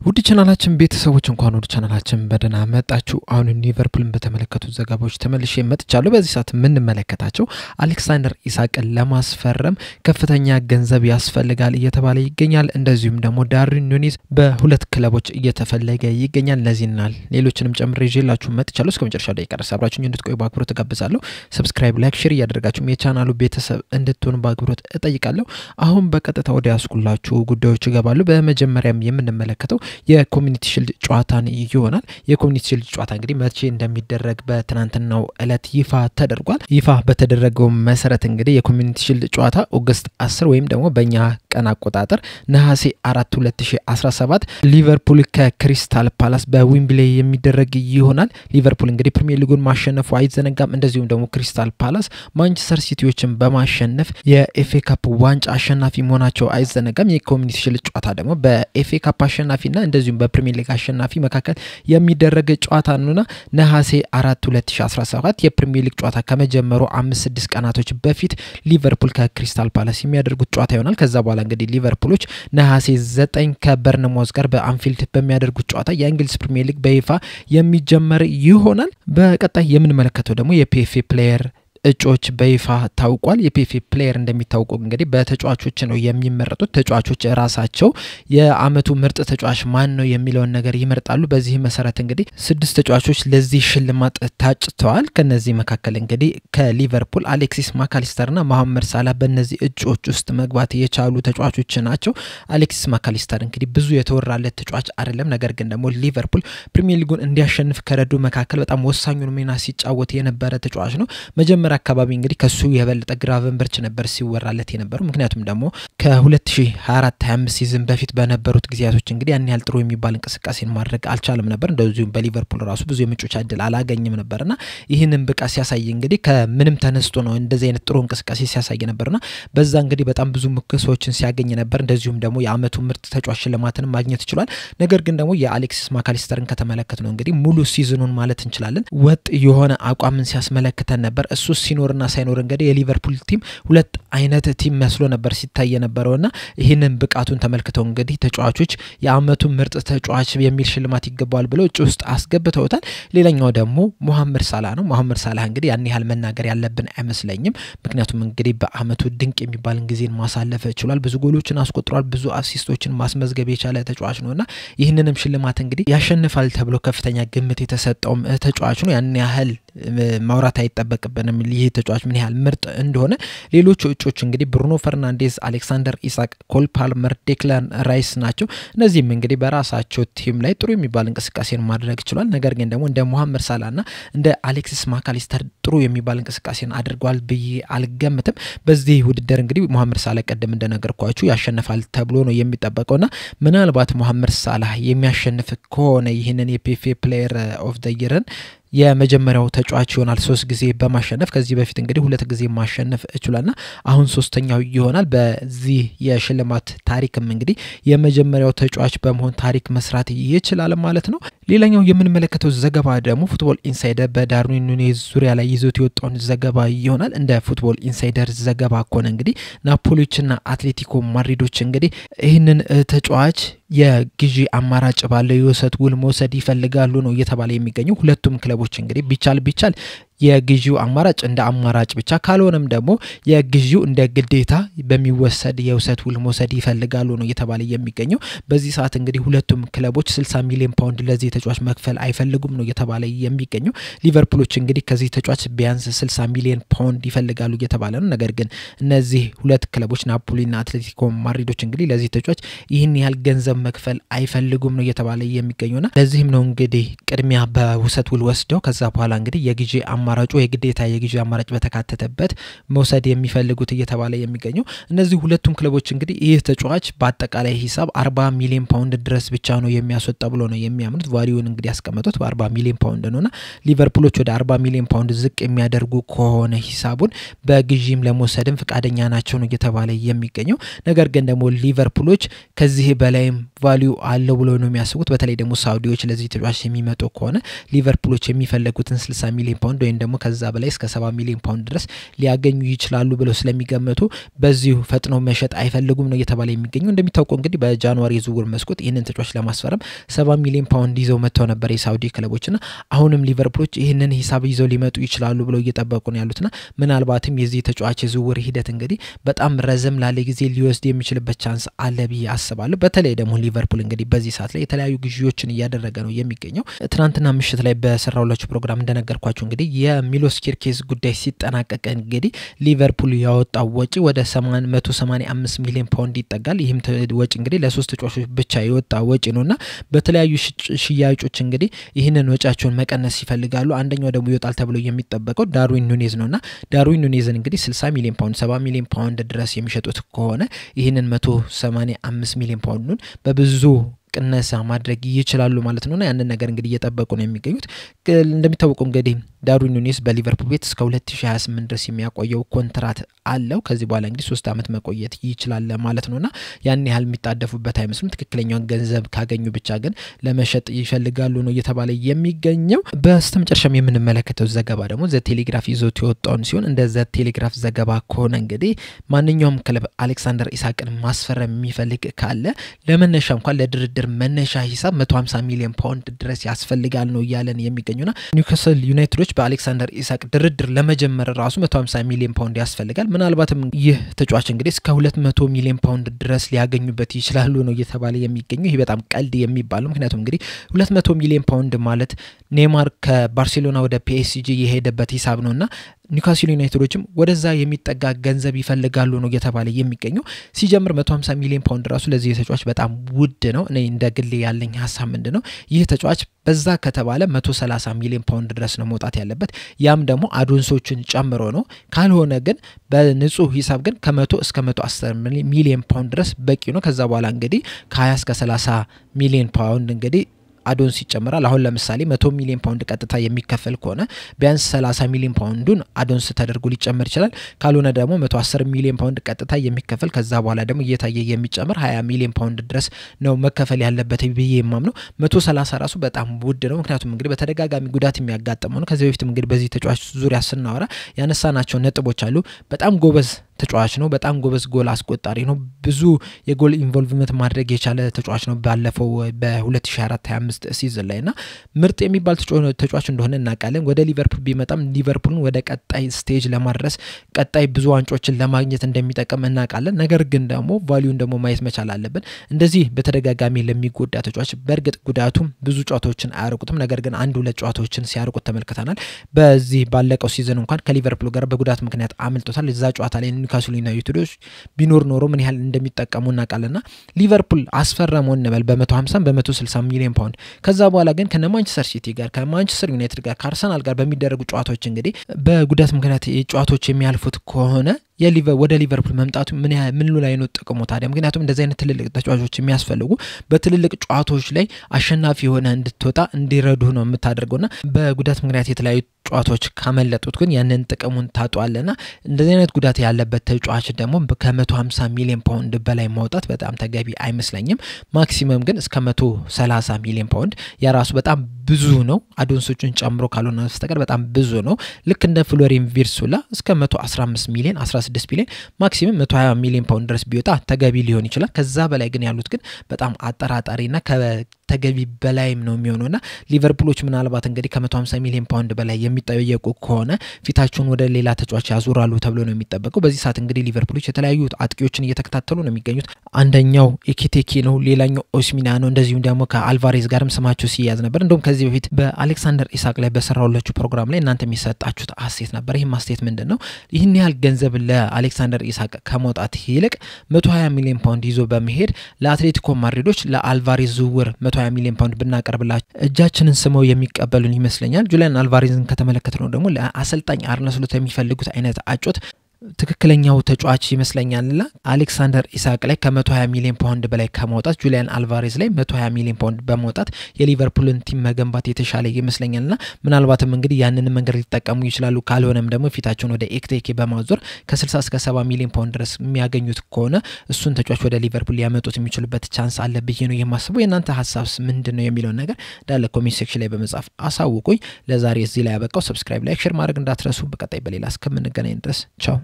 ውድ ቻናላችን ቤተሰቦች እንኳን ወደ ቻናላችን በደና መጣችሁ። አሁን ሊቨርፑልን በተመለከቱ ዘገባዎች ተመልሼ መጥቻለሁ። በዚህ ሰዓት ምን እንመለከታቸው አሌክሳንደር ኢሳቅን ለማስፈረም ከፍተኛ ገንዘብ ያስፈልጋል እየተባለ ይገኛል። እንደዚሁም ደግሞ ዳርዊን ኑኔዝ በሁለት ክለቦች እየተፈለገ ይገኛል። ለዚህና ሌሎችንም ጨምሬ ይዤላችሁ መጥቻለሁ። እስከ መጨረሻው ደቂቃ ድረስ አብራችሁኝ እንድትቆዩ በአክብሮት ተጋብዛለሁ። ሰብስክራይብ፣ ላይክ፣ ሼር እያደረጋችሁ የቻናሉ ቤተሰብ እንድትሆኑ በአክብሮት እጠይቃለሁ። አሁን በቀጥታ ወደ ያስኩላችሁ ጉዳዮች ይገባሉ። በመጀመሪያም የምንመለከተው የኮሚኒቲ ሺልድ ጨዋታን ይሆናል። የኮሚኒቲ ሺልድ ጨዋታ እንግዲህ መቼ እንደሚደረግ በትናንትናው ዕለት ይፋ ተደርጓል። ይፋ በተደረገው መሰረት እንግዲህ የኮሚኒቲ ሺልድ ጨዋታ ኦገስት 10 ወይም ደግሞ በእኛ ቀን አቆጣጠር ነሐሴ 4 2017 ሊቨርፑል ከክሪስታል ፓላስ በዊምብሌይ የሚደረግ ይሆናል። ሊቨርፑል እንግዲህ ፕሪሚየር ሊጉን ማሸነፉ አይዘነጋም። እንደዚሁም ደግሞ ክሪስታል ፓላስ ማንቸስተር ሲቲዎችን በማሸነፍ የኤፍኤ ካፕ ዋንጫ አሸናፊ መሆናቸው አይዘነጋም። የኮሚኒቲ ሺልድ ጨዋታ ደግሞ በኤፍኤ ካፕ አሸናፊና እንደዚሁም በፕሪሚየር ሊግ አሸናፊ መካከል የሚደረግ ጨዋታ ነውና ነሐሴ 4 2017 የፕሪሚየር ሊግ ጨዋታ ከመጀመሩ 5-6 ቀናቶች በፊት ሊቨርፑል ከክሪስታል ፓላስ የሚያደርጉት ጨዋታ ይሆናል። ከዛ በኋላ እንግዲህ ሊቨርፑሎች ነሐሴ 9 ከበርንማውዝ ጋር በአንፊልድ በሚያደርጉት ጨዋታ የእንግሊዝ ፕሪሚየር ሊግ በይፋ የሚጀመር ይሆናል። በቀጣይ የምንመለከተው ደግሞ የፒኤፍኤ ፕሌየር እጮች በይፋ ታውቋል። የፒኤፍኤ ፕሌየር እንደሚታወቀው እንግዲህ በተጫዋቾች ነው የሚመረጡት። ተጫዋቾች ራሳቸው የአመቱ ምርጥ ተጫዋች ማን ነው የሚለውን ነገር ይመርጣሉ። በዚህ መሰረት እንግዲህ 6 ተጫዋቾች ለዚህ ሽልማት ታጭተዋል። ከነዚህ መካከል እንግዲህ ከሊቨርፑል አሌክሲስ ማካሊስተርና መሐመድ ሳላህ በእነዚህ እጮች ውስጥ መግባት የቻሉ ተጫዋቾች ናቸው። አሌክሲስ ማካሊስተር እንግዲህ ብዙ የተወራለት ተጫዋች አይደለም፣ ነገር ግን ደግሞ ሊቨርፑል ፕሪሚየር ሊጉን እንዲያሸንፍ ከረዱ መካከል በጣም ወሳኙን ሚና ሲጫወት የነበረ ተጫዋች ነው። መጀመሪያ አካባቢ እንግዲህ ከሱ የበለጠ ግራቨንበርች ነበር ሲወራለት የነበረው። ምክንያቱም ደግሞ ከ2024-25 ሲዝን በፊት በነበሩት ጊዜያቶች እንግዲህ ያን ያህል ጥሩ የሚባል እንቅስቃሴን ማድረግ አልቻለም ነበር። እንደዚሁም በሊቨርፑል ራሱ ብዙ የምንጮች አይደል አላገኘም ነበርና ይህንን ብቃ ሲያሳይ እንግዲህ ከምንም ተነስቶ ነው እንደዚህ አይነት ጥሩ እንቅስቃሴ ሲያሳይ ነበርና በዛ እንግዲህ በጣም ብዙ ምክሶችን ሲያገኝ ነበር። እንደዚሁም ደግሞ የአመቱ ምርጥ ተጫዋች ሽልማትን ማግኘት ይችላል። ነገር ግን ደግሞ የአሌክሲስ ማካሊስተርን ከተመለከተ ነው እንግዲህ ሙሉ ሲዝኑን ማለት እንችላለን ወጥ የሆነ አቋምን ሲያስመለክተን ነበር። እሱ ሲኖርና ሳይኖር እንግዲህ የሊቨርፑል ቲም ሁለት አይነት ቲም መስሎ ነበር ሲታይ የነበረውና ይሄንን ብቃቱን ተመልክተው እንግዲህ ተጫዋቾች የአመቱ ምርጥ ተጫዋች የሚል ሽልማት ይገባዋል ብለው እጩ ውስጥ አስገብተውታል። ሌላኛው ደግሞ መሐመድ ሳላህ ነው። መሐመድ ሳላህ እንግዲህ ያን ያህል መናገር ያለብን አይመስለኝም። ምክንያቱም እንግዲህ በአመቱ ድንቅ የሚባል ጊዜን ማሳለፍ ይችላል። ብዙ ጎሎችን አስቆጥሯል። ብዙ አሲስቶችን ማስመዝገብ የቻለ ተጫዋች ነውና ይህንንም ሽልማት እንግዲህ ያሸንፋል ተብሎ ከፍተኛ ግምት የተሰጠው ተጫዋች ነው። ያን ያህል ማውራት አይጠበቅብንም ይሄ ተጫዋች ምን ያህል ምርጥ እንደሆነ። ሌሎች እጮች እንግዲህ ብሩኖ ፈርናንዴዝ፣ አሌክሳንደር ኢሳቅ፣ ኮል ፓልመር፣ ዴክላን ራይስ ናቸው። እነዚህም እንግዲህ በራሳቸው ቲም ላይ ጥሩ የሚባል እንቅስቃሴን ማድረግ ይችላል። ነገር ግን ደግሞ እንደ መሐመድ ሳላህና እንደ አሌክሲስ ማካሊስተር ጥሩ የሚባል እንቅስቃሴን አድርጓል ብዬ አልገምትም። በዚህ ውድድር እንግዲህ መሐመድ ሳላህ ቀደም እንደነገርኳችሁ ያሸንፋል ተብሎ ነው የሚጠበቀውና ምናልባት መሐመድ ሳላህ የሚያሸንፍ ከሆነ ይህንን የፒኤፍኤ ፕሌየር ኦፍ ዘ ይርን የመጀመሪያው ተጫዋች ይሆናል 3 ጊዜ በማሸነፍ። ከዚህ በፊት እንግዲህ 2 ጊዜ ማሸነፍ ይችላልና አሁን 3ኛው ይሆናል። በዚህ የሽልማት ታሪክም እንግዲህ የመጀመሪያው ተጫዋች በመሆን ታሪክ መስራት ይችላል ማለት ነው። ሌላኛው የምንመለከተው ዘገባ ደግሞ ፉትቦል ኢንሳይደር በዳርዊን ኑኔዝ ዙሪያ ላይ ይዞት የወጣውን ዘገባ ይሆናል። እንደ ፉትቦል ኢንሳይደር ዘገባ ከሆነ እንግዲህ ናፖሊዎችና አትሌቲኮ ማድሪዶች እንግዲህ ይህንን ተጫዋች የግዢ አማራጭ ባለው የውሰት ውል መውሰድ ይፈልጋሉ ነው እየተባለ የሚገኘው። ሁለቱም ክለቦች እንግዲህ ቢቻል የግዢው አማራጭ እንደ አማራጭ ብቻ ካልሆነም ደግሞ የግዢው እንደ ግዴታ በሚወሰድ የውሰት ውል መውሰድ ይፈልጋሉ ነው እየተባለ የሚገኘው። በዚህ ሰዓት እንግዲህ ሁለቱም ክለቦች 60 ሚሊዮን ፓውንድ ለዚህ ተጫዋች መክፈል አይፈልጉም ነው እየተባለ የሚገኘው። ሊቨርፑሎች እንግዲህ ከዚህ ተጫዋች ቢያንስ 60 ሚሊዮን ፓውንድ ይፈልጋሉ እየተባለ ነው። ነገር ግን እነዚህ ሁለት ክለቦች ናፖሊና አትሌቲኮ ማድሪዶች እንግዲህ ለዚህ ተጫዋች ይህን ያህል ገንዘብ መክፈል አይፈልጉም ነው እየተባለ የሚገኘውና ለዚህም ነው እንግዲህ ቅድሚያ በውሰት ውል ወስደው ከዛ በኋላ እንግዲህ የግዢ አማራጭ የግዴታ የግዢ አማራጭ በተካተተበት መውሰድ የሚፈልጉት እየተባለ የሚገኘው። እነዚህ ሁለቱም ክለቦች እንግዲህ ይህ ተጫዋች በአጠቃላይ ሂሳብ 40 ሚሊዮን ፓውንድ ድረስ ብቻ ነው የሚያስወጣ ብሎ ነው የሚያምኑት። ቫልዩን እንግዲህ ያስቀመጡት በ40 ሚሊዮን ፓውንድ ነውና ሊቨርፑሎች ወደ 40 ሚሊዮን ፓውንድ ዝቅ የሚያደርጉ ከሆነ ሂሳቡን በግዢም ለመውሰድም ፍቃደኛ ናቸው ነው እየተባለ የሚገኘው። ነገር ግን ደግሞ ሊቨርፑሎች ከዚህ በላይም ቫልዩ አለው ብሎ ነው የሚያስቡት። በተለይ ደግሞ ሳውዲዎች ለዚህ ተጫዋች የሚመጡ ከሆነ ሊቨርፑሎች የሚፈልጉትን 60 ሚሊዮን ፓውንድ ወይ ደግሞ ከዛ በላይ እስከ 70 ሚሊዮን ፓውንድ ድረስ ሊያገኙ ይችላሉ ብለው ስለሚገመቱ በዚሁ ፈጥኖ መሸጥ አይፈልጉም ነው እየተባለ የሚገኘው። እንደሚታወቀው እንግዲህ በጃንዋሪ ዝውውር መስኮት ይህንን ተጫዋች ለማስፈረም 70 ሚሊዮን ፓውንድ ይዘው መጥተው ነበር የሳውዲ ክለቦችና አሁንም ሊቨርፑሎች ይህንን ሂሳብ ይዘው ሊመጡ ይችላሉ ብለው እየጠበቁ ነው ያሉትና ምናልባትም የዚህ ተጫዋች ዝውውር ሂደት እንግዲህ በጣም ረዘም ላለ ጊዜ ሊወስድ የሚችልበት ቻንስ አለ ብዬ አስባለሁ። በተለይ ደግሞ ሊቨርፑል እንግዲህ በዚህ ሰዓት ላይ የተለያዩ ግዢዎችን እያደረገ ነው የሚገኘው። ትናንትና ምሽት ላይ በሰራውላችሁ ፕሮግራም እንደነገርኳችሁ እንግዲህ የሚሎስ ኪርኬዝ ጉዳይ ሲጠናቀቅ እንግዲህ ሊቨርፑል ያወጣው ወጪ ወደ 185 ሚሊዮን ፓውንድ ይጠጋል። ይህም ወጪ እንግዲህ ለሶስት ተጫዋቾች ብቻ የወጣ ወጪ ነውና በተለያዩ ሽያጮች እንግዲህ ይህንን ወጫቸውን መቀነስ ይፈልጋሉ። አንደኛው ደግሞ ይወጣል ተብሎ የሚጠበቀው ዳርዊን ኑኔዝ ነውና ዳርዊን ኑኔዝን እንግዲህ 60 ሚሊዮን ፓውንድ 70 ሚሊዮን ፓውንድ ድረስ የሚሸጡት ከሆነ ይህንን 185 ሚሊዮን ፓውንዱን በብዙ ቅነሳ ማድረግ ይችላሉ ማለት ነውና ያንን ነገር እንግዲህ እየጠበቁ ነው የሚገኙት። እንደሚታወቀው እንግዲህ ዳርዊን ኑኔዝ በሊቨርፑል ቤት እስከ 2028 ድረስ የሚያቆየው ኮንትራት አለው። ከዚህ በኋላ እንግዲህ 3 አመት መቆየት ይችላል ማለት ነውና ያን ያህል የሚጣደፉበት አይመስልም። ትክክለኛውን ገንዘብ ካገኙ ብቻ ግን ለመሸጥ ይፈልጋሉ ነው እየተባለ የሚገኘው። በስተመጨረሻም የምንመለከተው ዘገባ ደግሞ ዘ ቴሌግራፍ ይዞት የወጣውን ሲሆን እንደ ዘ ቴሌግራፍ ዘገባ ከሆነ እንግዲህ ማንኛውም ክለብ አሌክሳንደር ኢሳቅን ማስፈረም የሚፈልግ ካለ ለመነሻ እንኳን ለድርድር መነሻ ሂሳብ 150 ሚሊዮን ፓውንድ ድረስ ያስፈልጋል ነው ያለን የሚገኙና ኒውካስል ዩናይትዶች በአሌክሳንደር ኢሳቅ ድርድር ለመጀመር ራሱ 150 ሚሊዮን ፓውንድ ያስፈልጋል። ምናልባትም ይህ ተጫዋች እንግዲህ እስከ 200 ሚሊዮን ፓውንድ ድረስ ሊያገኙበት ይችላሉ ነው እየተባለ የሚገኘው። ይሄ በጣም ቀልድ የሚባል ነው። ምክንያቱም እንግዲህ 200 ሚሊዮን ፓውንድ ማለት ኔይማር ከባርሴሎና ወደ ፒኤስጂ የሄደበት ሂሳብ ነውና ኒውካስል ዩናይትዶችም ወደዛ የሚጠጋ ገንዘብ ይፈልጋሉ ነው እየተባለ የሚገኘው። ሲጀምር 150 ሚሊዮን ፓውንድ ራሱ ለዚህ ተጫዋች በጣም ውድ ነው። እኔ እንደ ግሌ ያለኝ ሐሳብ ምንድነው ይህ ተጫዋች በዛ ከተባለ 130 ሚሊዮን ፓውንድ ድረስ ነው መውጣት ያለበት። ያም ደግሞ አዶንሶችን ጨምሮ ነው። ካልሆነ ግን በንጹህ ሂሳብ ግን ከ100 እስከ 110 ሚሊዮን ፓውንድ ድረስ በቂ ነው። ከዛ በኋላ እንግዲህ ከ20 እስከ 30 ሚሊዮን ፓውንድ እንግዲህ አዶንስ ይጨምራል። አሁን ለምሳሌ 100 ሚሊዮን ፓውንድ ቀጥታ የሚከፈል ከሆነ ቢያንስ 30 ሚሊዮን ፓውንዱን አዶንስ ተደርጎ ሊጨመር ይችላል። ካልሆነ ደግሞ 110 ሚሊዮን ፓውንድ ቀጥታ የሚከፈል ከዛ በኋላ ደግሞ እየታየ የሚጨምር 20 ሚሊዮን ፓውንድ ድረስ ነው መከፈል ያለበት ብዬ የማምነው። 130 ራሱ በጣም ውድ ነው። ምክንያቱም እንግዲህ በተደጋጋሚ ጉዳት የሚያጋጥመው ነው። ከዚህ በፊትም እንግዲህ በዚህ ተጫዋች ዙሪያ ስናወራ ያነሳናቸው ነጥቦች አሉ። በጣም ጎበዝ ተጫዋች ነው። በጣም ጎበዝ ጎል አስቆጣሪ ነው። ብዙ የጎል ኢንቮልቭመንት ማድረግ የቻለ ተጫዋች ነው። ባለፈው በ2024-25 ሲዝን ላይና ምርጥ የሚባል ተጫዋች እንደሆነ እናውቃለን። ወደ ሊቨርፑል ቢመጣም ሊቨርፑልን ወደ ቀጣይ ስቴጅ ለማድረስ ቀጣይ ብዙ ዋንጫዎችን ለማግኘት እንደሚጠቅም እናውቃለን። ነገር ግን ደግሞ ቫልዩን ደግሞ ማየት መቻል አለብን። እንደዚህ በተደጋጋሚ ለሚጎዳ ተጫዋች በእርግጥ ጉዳቱም ብዙ ጨዋታዎችን አያርቁትም። ነገር ግን አንድ ሁለት ጨዋታዎችን ሲያርቁት ተመልክተናል። በዚህ ባለቀው ሲዝን እንኳን ከሊቨርፑል ጋር በጉዳት ምክንያት አምልጦታል። እዛ ጨዋታ ላይ ኒውካስል ዩናይትዶች ቢኖር ኖሮ ምን ያህል እንደሚጠቀሙ እናውቃለና ሊቨርፑል አስፈረመው እንበል በ150 በ160 ሚሊዮን ፓውንድ። ከዛ በኋላ ግን ከማንቸስተር ሲቲ ጋር ከማንቸስተር ዩናይትድ ጋር ከአርሰናል ጋር በሚደረጉ ጨዋታዎች እንግዲህ በጉዳት ምክንያት ጨዋታዎች የሚያልፉት ከሆነ ወደ ሊቨርፑል መምጣቱ ምን ላይ ነው ጥቅሙ ታዲያ? ምክንያቱም እንደዚህ አይነት ትልልቅ ተጫዋቾች የሚያስፈልጉ በትልልቅ ጨዋታዎች ላይ አሸናፊ ሆነ እንድትወጣ እንዲረዱ ነው የምታደርገውና በጉዳት ምክንያት የተለያዩ ጨዋታዎች ካመለጡት ግን ያንን ጥቅሙን ታጧልና እንደዚህ አይነት ጉዳት ያለበት ተጫዋች ደግሞ ከ150 ሚሊዮን ፓውንድ በላይ ማውጣት በጣም ተገቢ አይመስለኝም። ማክሲመም ግን እስከ 130 ሚሊዮን ፓውንድ ያራሱ በጣም ብዙ ነው። አዶንሶቹን ጨምሮ ካልሆነ በስተቀር በጣም ብዙ ነው። ልክ እንደ ፍሎሪን ቪርሱላ እስከ 115 ሚሊዮን 16 ሚሊዮን ማክሲመም 120 ሚሊዮን ፓውንድ ድረስ ቢወጣ ተገቢ ሊሆን ይችላል። ከዛ በላይ ግን ያሉት ግን በጣም አጠራጣሪና ከተገቢ በላይም ነው የሚሆነውና ሊቨርፑሎች ምናልባት እንግዲህ ከ150 ሚሊዮን ፓውንድ በላይ የሚጠየቁ ከሆነ ፊታቸውን ወደ ሌላ ተጫዋች ያዞራሉ ተብሎ ነው የሚጠበቀው። በዚህ ሰዓት እንግዲህ ሊቨርፑሎች የተለያዩ አጥቂዎችን እየተከታተሉ ነው የሚገኙት። አንደኛው ኤኪቴኪ ነው፣ ሌላኛው ኦስሚና ነው። እንደዚሁም ደግሞ ከአልቫሬዝ ጋርም ስማቸው ሲያዝ ነበር። እንደውም ከዚህ በፊት በአሌክሳንደር ኢሳቅ ላይ በሰራውላችሁ ፕሮግራም ላይ እናንተ የሚሰጣችሁት አስተያየት ነበር። ይሄም አስተያየት ምንድነው? ይህን ያህል ገንዘብ ለአሌክሳንደር ኢሳቅ ከመውጣት ይልቅ 120 ሚሊዮን ፓውንድ ይዞ በመሄድ ለአትሌቲኮ ማድሪዶች ለአልቫሬዝ ዝውውር 120 ሚሊዮን ፓውንድ ብናቀርብላቸው እጃችንን ስመው የሚቀበሉን ይመስለኛል። ጁሊያን አልቫሬዝን ከተመለከተነው ደግሞ ለአሰልጣኝ አርነ ስሎት የሚፈልጉት አይነት አጮት ትክክለኛው ተጫዋች ይመስለኛልና አሌክሳንደር ኢሳቅ ላይ ከ120 ሚሊዮን ፓውንድ በላይ ከማውጣት ጁሊያን አልቫሬዝ ላይ 120 ሚሊዮን ፓውንድ በማውጣት የሊቨርፑልን ቲም መገንባት የተሻለ ይመስለኛልና ምናልባትም እንግዲህ ያንን መንገድ ሊጠቀሙ ይችላሉ ካልሆነም ደግሞ ፊታቸውን ወደ ኤክቴኬ በማዞር ከ60 እስከ 70 ሚሊዮን ፓውንድ ድረስ የሚያገኙት ከሆነ እሱን ተጫዋች ወደ ሊቨርፑል ሊያመጡት የሚችሉበት ቻንስ አለ ብዬ ነው የማስበው የናንተ ሐሳብስ ምንድነው የሚለው ነገር ዳለ ኮሜንት ሴክሽን ላይ በመጻፍ አሳውቁኝ ለዛሬ እዚህ ላይ ያበቃው ሰብስክራይብ ላይክ ሼር ማድረግ እንዳትረሱ በቀጣይ በሌላ እስከምንገናኝ ድረስ ቻው